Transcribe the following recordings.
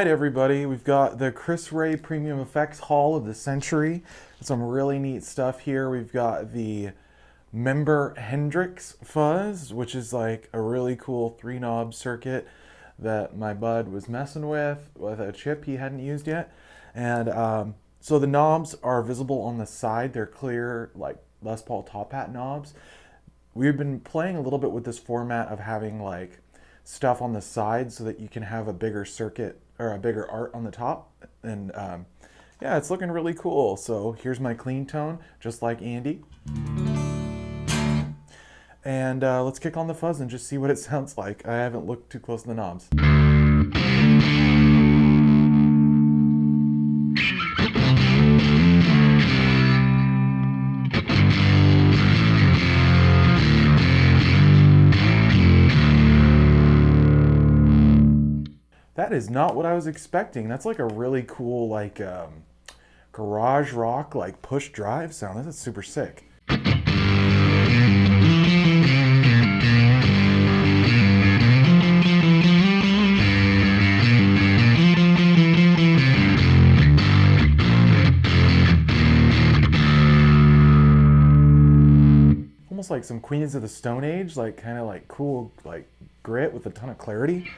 everybody, we've got the Chris Ray Premium Effects Haul of the Century. Some really neat stuff here. We've got the Hendrix Fuzz, which is like a really cool 3-knob circuit that my bud was messing with a chip he hadn't used yet. And so the knobs are visible on the side. They're clear, like Les Paul top hat knobs. We've been playing a little bit with this format of having like stuff on the side so that you can have a bigger circuit or a bigger art on the top. And yeah, it's looking really cool. So here's my clean tone, just like Andy. And let's kick on the fuzz and just see what it sounds like. I haven't looked too close to the knobs. That is not what I was expecting. That's like a really cool, like, garage rock, like push drive sound. That's super sick. Almost like some Queens of the Stone Age, like kind of like cool, like grit with a ton of clarity.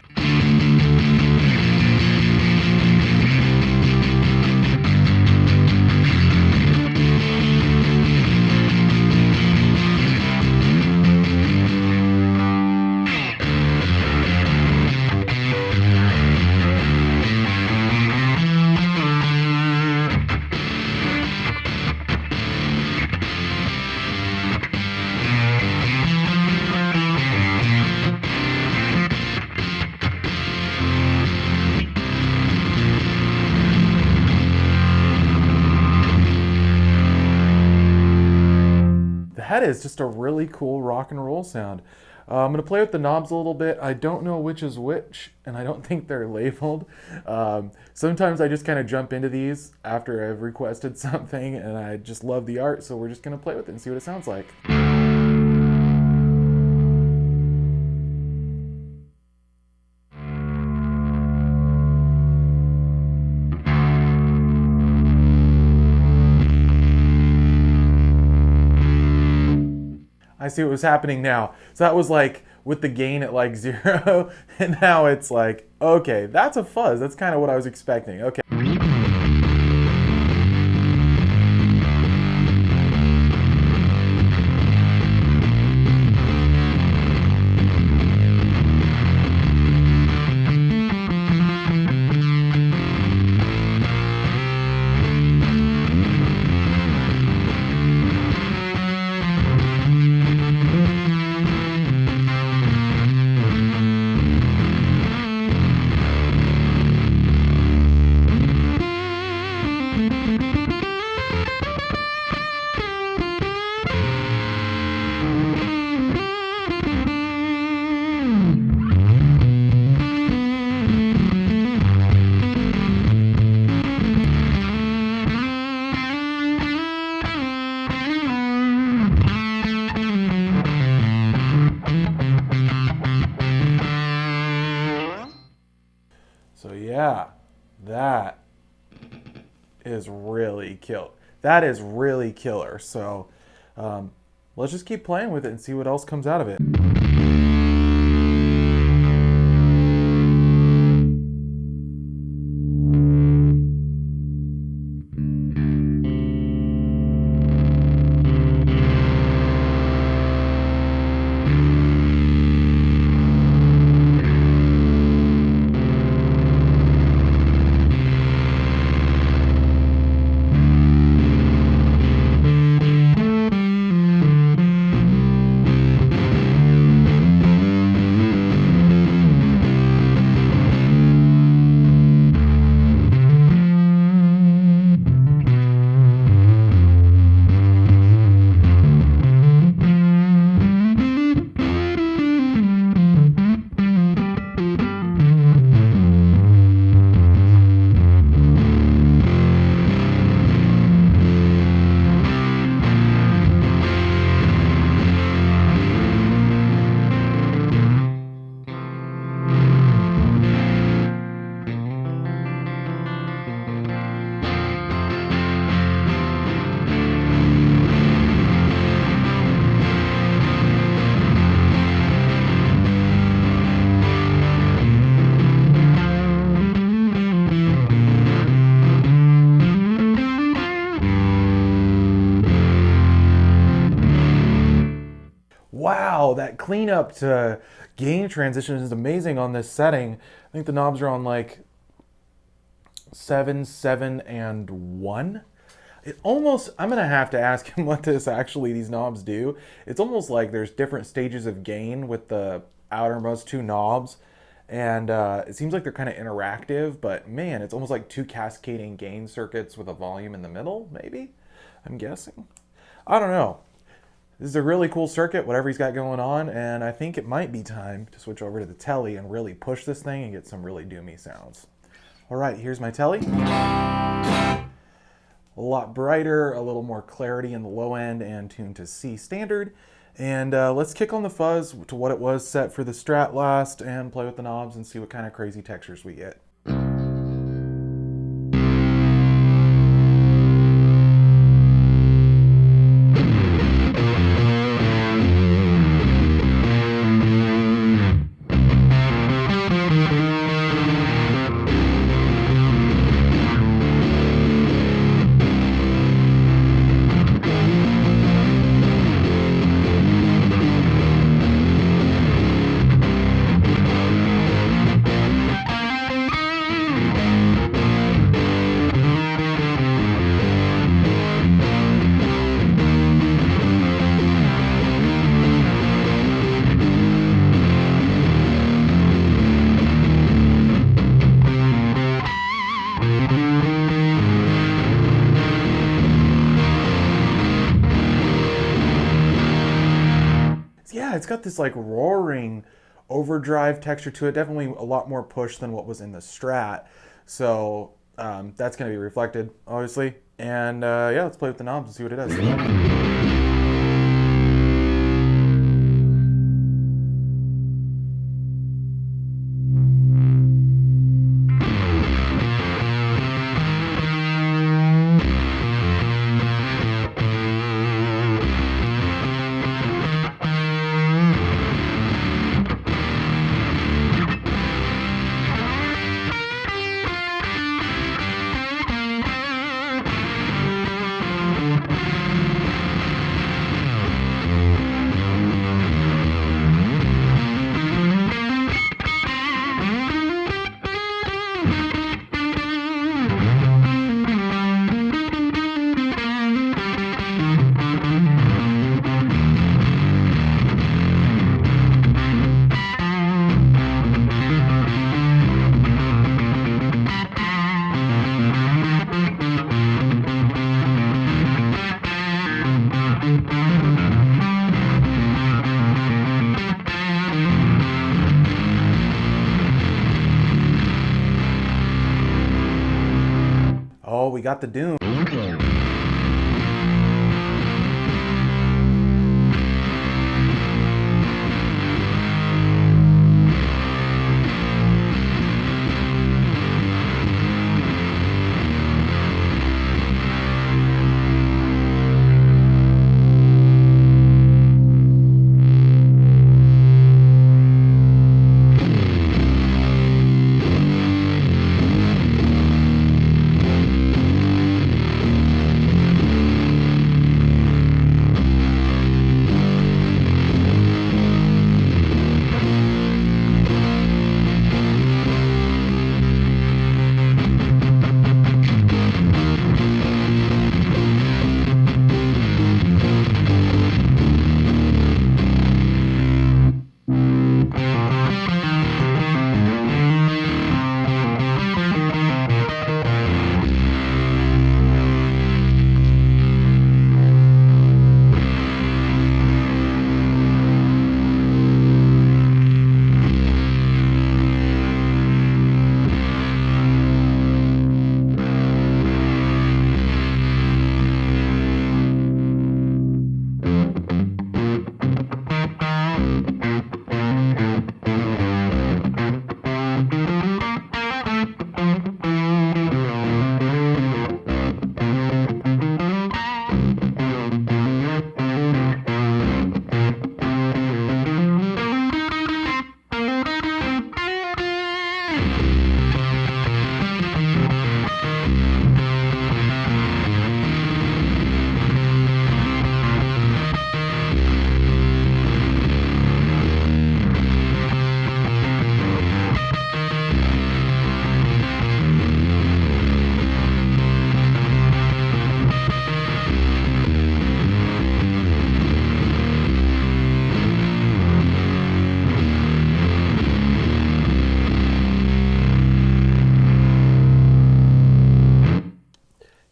That is just a really cool rock and roll sound. I'm going to play with the knobs a little bit. I don't know which is which, and I don't think they're labeled. Sometimes I just kind of jump into these after I've requested something, and I just love the art, so we're just going to play with it and see what it sounds like. I see what was happening now. So that was like with the gain at like 0, and now it's like, okay, that's a fuzz. That's kind of what I was expecting. Okay. So yeah, that is really killer. That is really killer. So let's just keep playing with it and see what else comes out of it. that cleanup to gain transition is amazing on this setting. I think the knobs are on like 7, 7, and 1. It almost, I'm gonna have to ask him what these knobs do. It's almost like there's different stages of gain with the outermost two knobs, and it seems like they're kind of interactive, but man, it's almost like two cascading gain circuits with a volume in the middle, maybe? I'm guessing. I don't know. This is a really cool circuit, whatever he's got going on, and I think it might be time to switch over to the telly and really push this thing and get some really doomy sounds. All right, here's my telly. A lot brighter, a little more clarity in the low end, and tuned to C standard. And let's kick on the fuzz to what it was set for the Strat last and play with the knobs and see what kind of crazy textures we get. Yeah, it's got this like roaring overdrive texture to it. Definitely a lot more push than what was in the Strat. So that's going to be reflected, obviously. And yeah, let's play with the knobs and see what it does. Oh, we got the doom.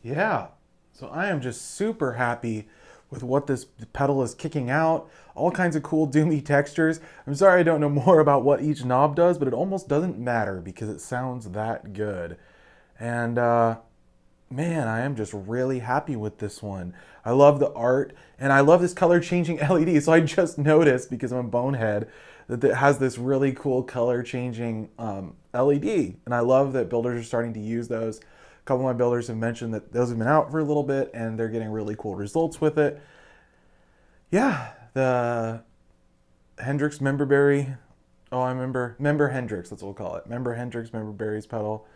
Yeah, so I am just super happy with what this pedal is kicking out. All kinds of cool doomy textures. I'm sorry I don't know more about what each knob does, but it almost doesn't matter because it sounds that good. And man, I am just really happy with this one. I love the art and I love this color changing LED. So I just noticed, because I'm a bonehead, that it has this really cool color changing LED. And I love that builders are starting to use those. A couple of my builders have mentioned that those have been out for a little bit and they're getting really cool results with it. Yeah, the Hendrix Memberberry. Oh, I remember. Member Hendrix, that's what we'll call it. Member Hendrix Memberberries pedal.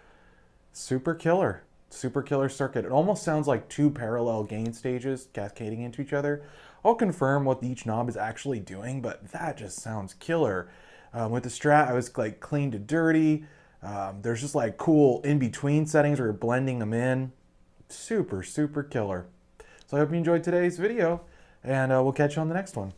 Super killer. Super killer circuit. It almost sounds like two parallel gain stages cascading into each other. I'll confirm what each knob is actually doing, but that just sounds killer. With the Strat, I was like clean to dirty. There's just like cool in-between settings where you're blending them in. Super, super killer. So I hope you enjoyed today's video, and we'll catch you on the next one.